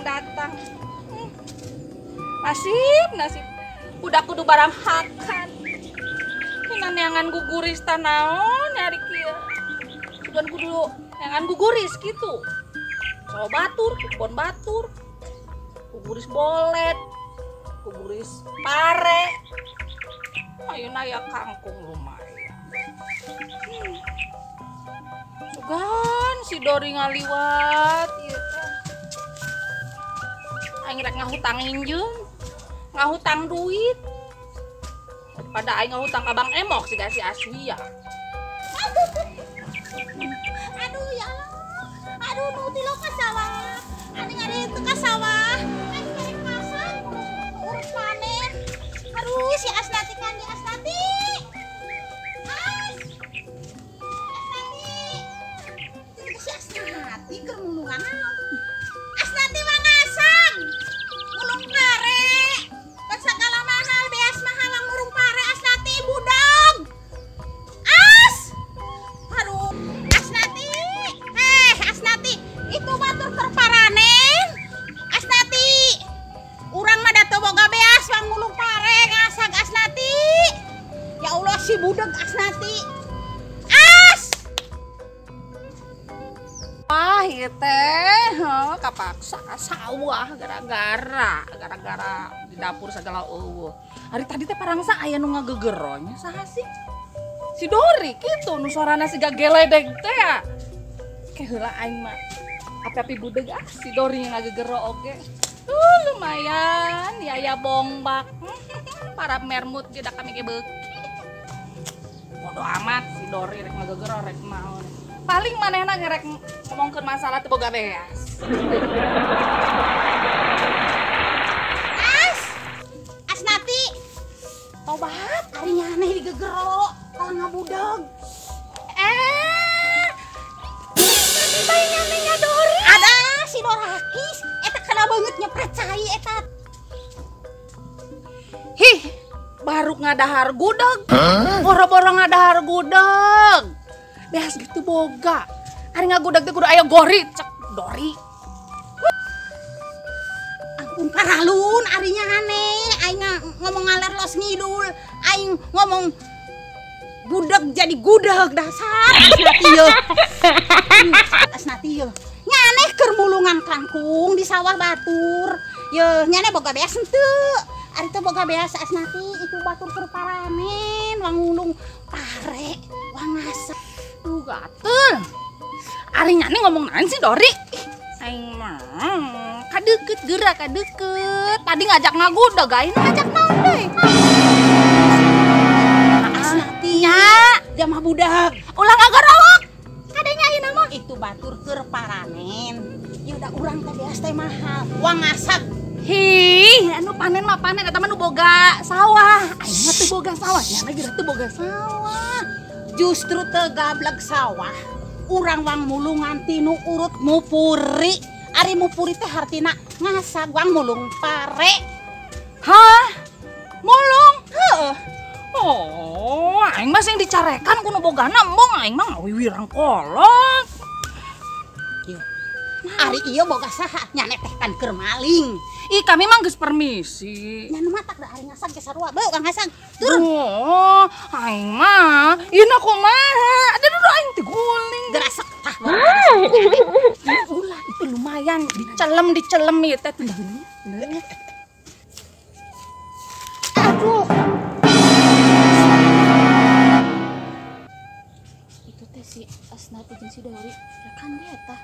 Datang. Nasib udah kudu barang hakan. Ini neangan guguris tanaon nyari kieu. Sugan kudu neangan guguris gitu. So batur, kebon batur. Guguris bolet. Guguris pare. Ayeuna ya kangkung lumayan. Sugan si Dori ngaliwat ieu teh. Aing rek ngahutangin jeung ngahutang duit daripada aing ngahutang ka Bang Emok si Aswi ya. Aduh ya Allah. Aduh nu ti lo ka sawah. Ani ngade teu ka sawah. Ani ngade pasar urus panen. Aduh si Asnati kan di Asnati. Si Asnati keur mulungan naon? Asnati mah ngasang. Mulung pare. Kan sagala mahal beas mahal ngurung pare Asnati budog. As. Aduh, Asnati. Asnati, itu batur terparanen. Asnati. Urang mah da teu boga beas mah ngulung pare ngasag Asnati. Ya Allah si budeg Asnati. As. Wah ieu teh kapaksa ka sawah gara-gara di dapur segala eueuh. Hari tadi teh parangsa aya nu ngagegeronya saha sih? Si Dori kitu nu suarana siga geledeg teh ya. Ke heula aing mah api-api budeg si Dori ngagegero oge. Lumayan ya bongbak. Para mermut ge da kami ge beuki. Bodo amat si Dori rek ngagegero rek maon. Paling manehna ngerek ngomongkeun masalah teu boga beas. Asnati. Tobat ari nyaneh digegero kalau ngabudeg. Bae nyanehnya Dori. Ada si Dorakis eta kana beungeut nyepret cai eta. Hih, baru ngadahar gudeg. Boro-boro ngadahar gudeg. Beas gitu boga. Ari ngagudeg teh kudu aya gori cek Dori. Ampun paralun ari nyaneh aing ngomong ngaler los ngidul, aing ngomong gudeg jadi gudeg dasar Asnati ye. Asnati ye. Nyaneh keur mulungan kangkung di sawah batur. Ye, nyaneh boga beas henteu. Ari teh boga beas Asnati itu batur keur paramen, wangulung pare, wangasak. Duh gatel. Ari nyane ngomong naon sih Dori? Aing mah kadeukeut geura kadeukeut. Tadi ngajak ngagudeg aing ngajak naon deui? Asnati nya, dia mah budak. Ulah ngagarowok. Kadenya ayeuna mah Itu batur keur paranen. Ieu da urang teh beas teh mahal. Wangasag. Hi, anu panen mah panen eta mah nu boga sawah. Aing mah teu boga sawah, nya lagi teu boga sawah. Justru teu gableg sawah. Urang wang mulungan tinu urut mupuri. Ari mupuri teh hartina ngasag wang mulung pare. Hah? Mulung? Heeh. Oh, aing mah sing dicarekan kuno bogana embong aing mah ngawiwirang kolot. Ari ieu boga saha? Nya teh kan keur maling. Ih, kami mah geus permisi. Nya nu matak da ari ngasag ge sarua. Beuh Kang Hasan. Turun. Oh, aing mah ieu kumaha? Aduh aing teh guling. Gerasek tah. Ulah itu lumayan dicelem ieu teh teh. Aduh. Itu teh si Asnati jeung si Dori rekan dia tah.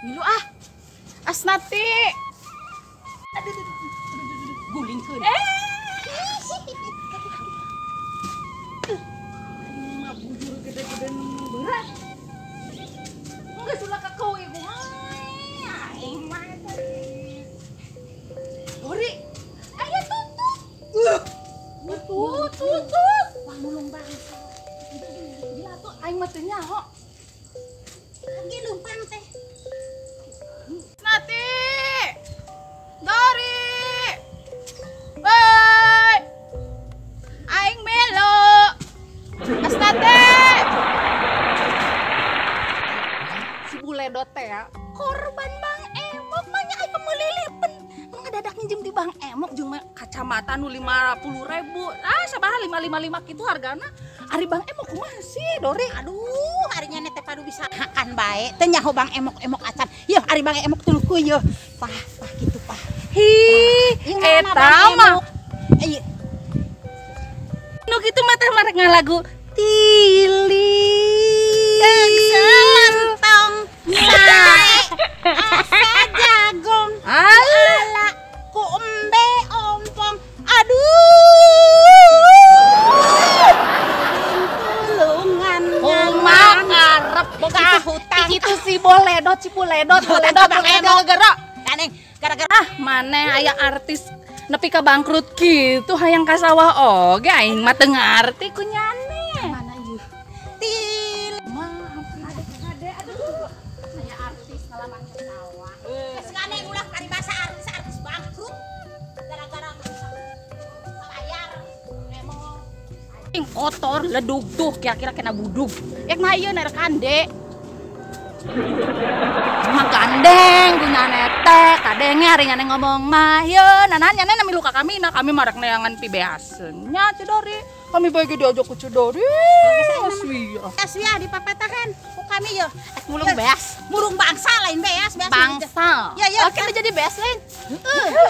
Milu ah. Asnati. Aduh. Gulingkeun. Mah bujur gede-gede berat. Enggak sulah ka kau ibu. Aing mah Dori. Ayo tutup. Wah mulung bangsa. Gila tuh aing mah teu nyaho. Lagi lumpang teh. Nati. Dori. Woi. Aing melo. Asnate. Si buledot teh ya, korban Bang Emok mah nya aya meulilipen. Nu ngadadak nginjem di Bang Emok jeung kacamata nu 50.000. Ah, sabaha 555 kitu hargana. Ari Bang Emok kumaha sih, Dori? Aduh, harinya teh padu bisa makan bae. Teh nyaho Bang Emok acan. Yeuh, ari Bang Emok tulukuy yeuh. Pah kitu pah. Hi, eta mah. Ieu. Nu kitu mah teh marek ngalagu Tili. Selentong sae. Asa jagong. Ala ku embe ompong. Aduh. Tulungan Kumaha ngarep boga hutang. Itu si boledot Bang Emok gara. Kaneng gara-gara Ah, maneh aya artis nepi ka bangkrut kitu hayang ka sawah oge aing mah teu ngarti ku nyane. mana ieu? Til. Ade aduh. Saya artis ngalaman ke sawah. Geus kaneng ulah paribasa artis bangkrut gara-gara bayar emong. Ing kotor ledug-dug kira-kira kena budug. Yak mah ieu nerekan dek. Mah gandeng gu nyane teh, kadenge ari nyane ngomong mah yeun nanan nyane nami luka kami marek neangan pibeaseun nya Cidori. Kami bae ge diajak ku Cidori. Aswi. Aswi di papatahan ku kami yeuh. Mulung beas, mulung bangsa lain beas. Bangsa. Ya. Oke jadi beas lain.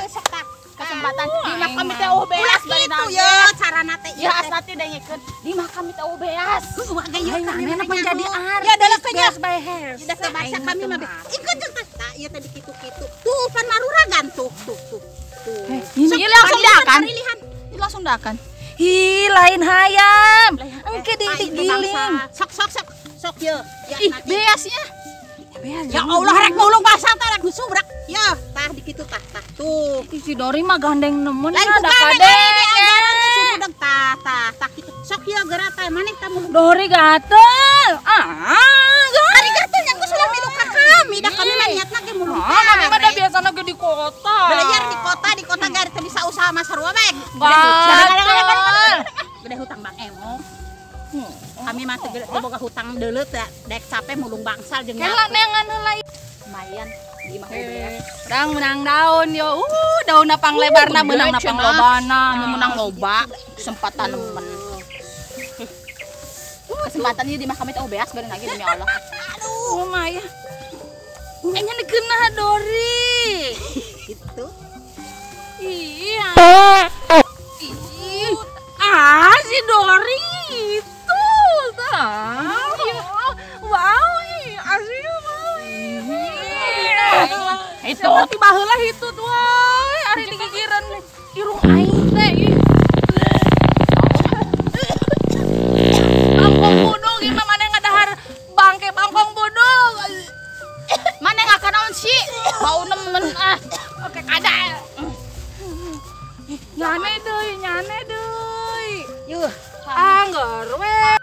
Setak Kesempatan di di mah kami teh beas bari itu ya carana teh. Ya asnati dengekeun di mah kami teh beas. Wah gaya kami menjadi artis. Ya dalam kenya. Beas by hair. Udah sebahasa kami mah. Ikut jeung teh. Tah ieu tadi kitu-kitu. Tuh pan maruragan tuh. Ini langsung dakan. Ini langsung dakan. Hi, lain hayam. Engke digiling. Sok yeuh. Ih, beasnya. Beas. Ya Allah rek mulung bangsa teh rek disubrak. Ya, tah di kitu tah. Tuh. Si Dori mah gandeng nemen Lain ada bukan kade. ajaran teh si budak tah kitu. Sok yeuh geura teh maneh teh mulung. Dori gatel. Ari gatel yang geus ulah milu ka kami. Da kami mah niatna ge mulung. Kami mah da biasana ge di kota. Belajar di kota gari teh bisa usaha mah sarua bae. Gatel. Gede hutang Bang Emok. Kami mah teu boga hutang deuleu teh dek capek mulung bangsal jeung Kela neangan heula. lumayan di mah beas. Urang menang daun yo. Daunna panglebarna meunang na panglobana. Menang loba kesempatan nemen. Kesempatan ieu di mah kami teh beas bareng lagi demi Allah. Oh Maya. Kayaknya negeunah Dori. Gitu. Iya. Si Dori itu. Wow, asli itu tiba heula hitut wae ari digigireun irung aing teh. Bangkong bodong ieu mah maneh ngadahar bangke bangkong bodong. Mana ngaka naon sih? ada. Nyane deui. Yuh, Angger we.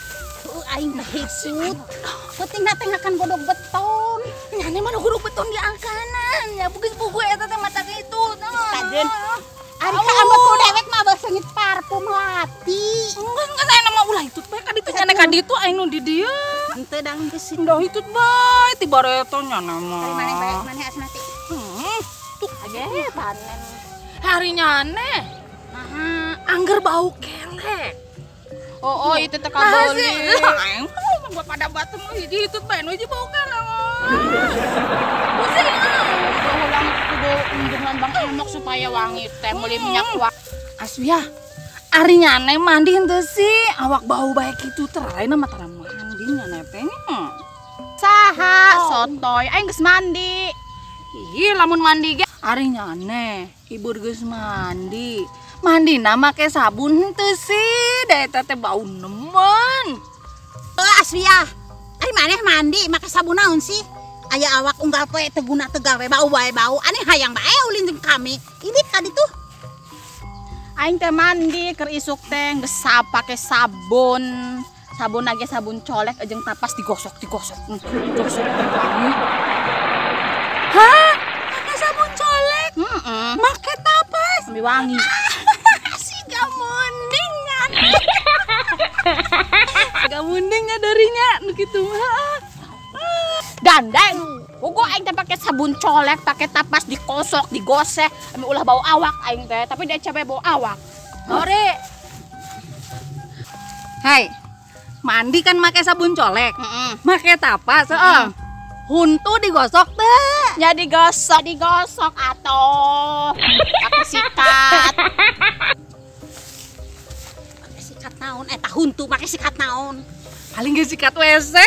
aing teh hisut. Penting tengahkan godog beton. Nyane mah guru beton di angkanan. Ya bugis buku eta teh mata itu. Kajen. Ari ka ambek ku dewek mah beus seungit parfum lati. Enggak saya nama ulah itu bae ka ditu nyane ka ditu aing nu di dieu. Henteu dang geus sih. Dah hitut bae tibareto nyana mah. Ari maneh bae maneh asnati. Tuh Age panen. hari nyane. Angger bau kelek. Oh, itu teh kabeli. Aing mah gua pada batu mah hiji hitut bae nu hiji bau kelek. Pusing. Ulang kudu unjungan Bang Emok supaya wangi teh meuli minyak wangi. Aswia, ari nyane mandi henteu sih, awak bau bae kitu teh lain mah tara mandi nyane teh. Saha sotoy aing geus mandi. Ih, lamun mandi ge ari nyane, ibu geus mandi. Mandina make sabun henteu sih, da eta teh bau nemen. Aswia. Ari maneh mandi make sabun naon sih? Aya awak unggal poe teu guna teu gawe bau bae bau. Aneh hayang bae ulin jeung kami. Ibit ka ditu. Aing teh mandi keur isuk teh geus pake sabun. Sabun lagi sabun colek jeung tapas digosok. Gosok wangi. Hah? Make sabun colek? Heeh. Make tapas? Sampai wangi. Si gamunding nyane. Gamundingnya darinya nu kitu mah. Dandeng. Ugo aing teh pake sabun colek, pake tapas digosok, digoseh, ame ulah bau awak aing teh, tapi dia cabe bau awak. Ore. Hai. Mandi kan make sabun colek. Heeh. Make tapas, heeh. Huntu digosok teh. Ya digosok atoh. Pakai sikat. Make sikat naon? Eta huntu make sikat naon? Paling ge sikat WC.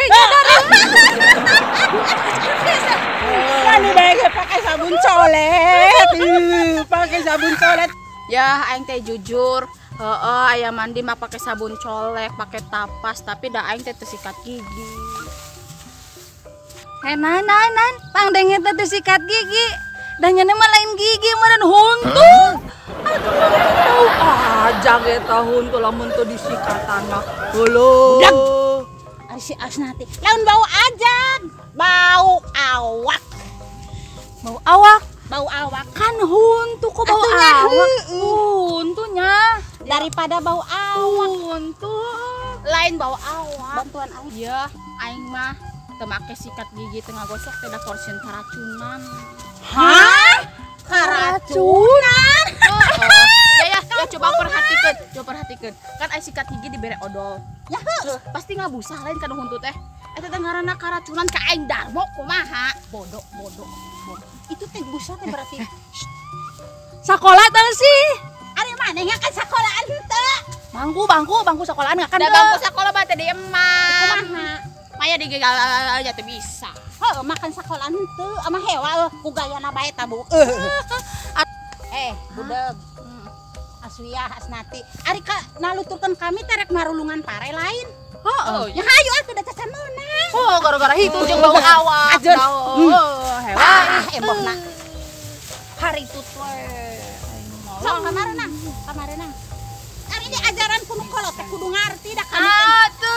Mandi bae pakai sabun colet. Pakai sabun colet. Ya, aing teh jujur, heeh, aya mandi mah pakai sabun colek, pakai tapas, tapi da aing teh teu sikat gigi. Nan, pangdenge teh sikat gigi. Dan nyane mah lain gigi meureun huntu. Aduh, ajag eta huntu lamun teu disikatan mah. Heulo. Ari si Asnati. Laun bau ajag, bau awak. Bau awak. Bau awak. Kan huntu kok bau Atunya, awak. Huntunya. Daripada bau awak. Huntu. Lain bau awak. Bantuan aing. Iya, aing mah teu make sikat gigi teu ngagosok teh da korsen karacunan. Hah? Karacunan. Ya, coba perhatikeun. Kan ai sikat gigi dibere odol. Ya heuh. Pasti ngabusa lain kana huntu teh. Eta teh ngaranna karacunan ka aing darmo kumaha? Bodoh. Itu teh busa teh berarti. Sakola teh sih. Ari maneh nya kan sakolahan henteu. Bangku sekolahan nggak kan Da bangku sakola mah teh di emah. Kumaha? Maya digagal aja teh bisa. Heuh, makan sakolahan henteu ama hewa ku gayana bae tabu. Budeg. Aswia Asnati. Ari ka naluturkeun kami terek marulungan pare lain. Oh, Ya hayu atuh da cacan meunang. Oh, gara-gara itu jeung bau awak. Ajeun. Hewa. Embokna. Hari itu teh. Sok kamarena. Ari di ajaran kudu kolot teh kudu ngarti da kami. Atuh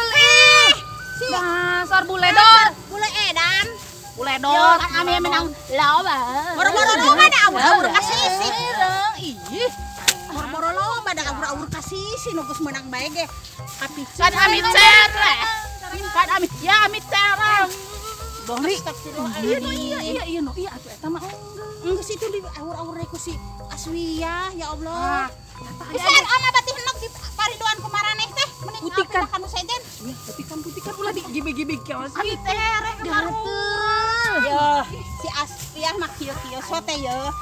dasar buledor. Bule edan. Buledor. Kan ame menang loba. boro-boro loba da awur kasih sih. Ih. Boro-boro loba da awur kasih sih nu geus meunang bae ge. Kapicu. Kan amit cereh. Kan amit ya amit cereh. Bang Ri. Iya atuh eta mah Enggeus itu di awur-awur ku si Aswia ya Allah. Ah, Pisan ama bati henok di pariduan kumaraneh teh mending Putikan. kanu sejen. Putikan ulah di gibi-gibi kios. Ami tereh Gatel. Yo, si Aswia mah kieu-kieu sote yo.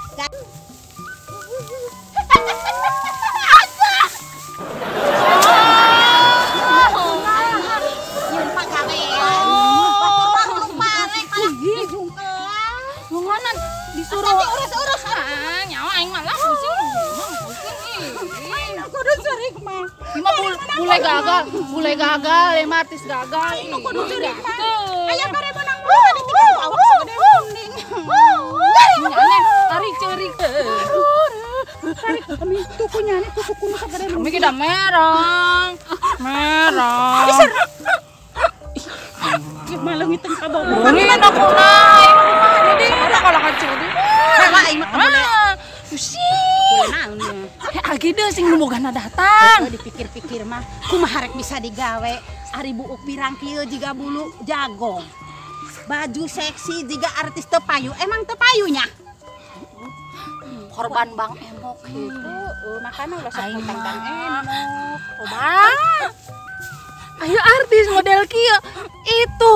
Yeun pagawean. Batur pare kalah jungkelan. Nunganan disuruh Nanti urus-urus. nyawa aing malah pusing. Kudu ceurik mah. Ima bule gagal, artis gagal. Kudu ceurik mah. Aya bare menang mah ditinggal awak sagede mending. Nyane, tarik ceurik. Tarik kami tukunya nih tuku kuno sagede lu. Kami kita merang. Merang. Ih malang iteng kabaw. Ini aku naik. Jadi kalau kecil di. Hawa ai mah kabule. Susi. Naon nya. Agi deh sing numugana datang. Dipikir-pikir mah kumaha rek bisa digawe ari buuk pirang kieu jiga bulu jagong. Baju seksi jiga artis teu payu. Emang teu payunya? Korban Bang Emok gitu. Makanya ulah sok Aing hutang Bang mah. Emok. Bang. Ayo artis model kieu. Itu.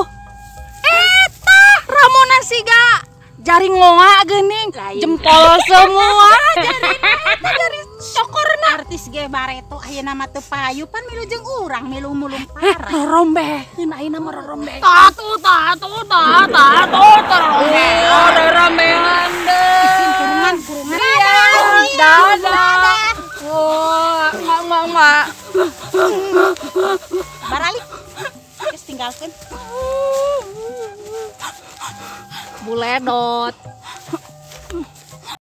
Eta Ramona Siga. Jari ngoa geuning, jempol semua. Jari cokorna. Artis ge bareto ayeuna mah teu payu pan milu jeung urang milu mulung parah. Rorombeheun ayeuna mah rorombeheun. Tatu rorombeheun deui. Kurungan. Dadah. Oh, mak. Baralik. Geus tinggalkeun. Buledot.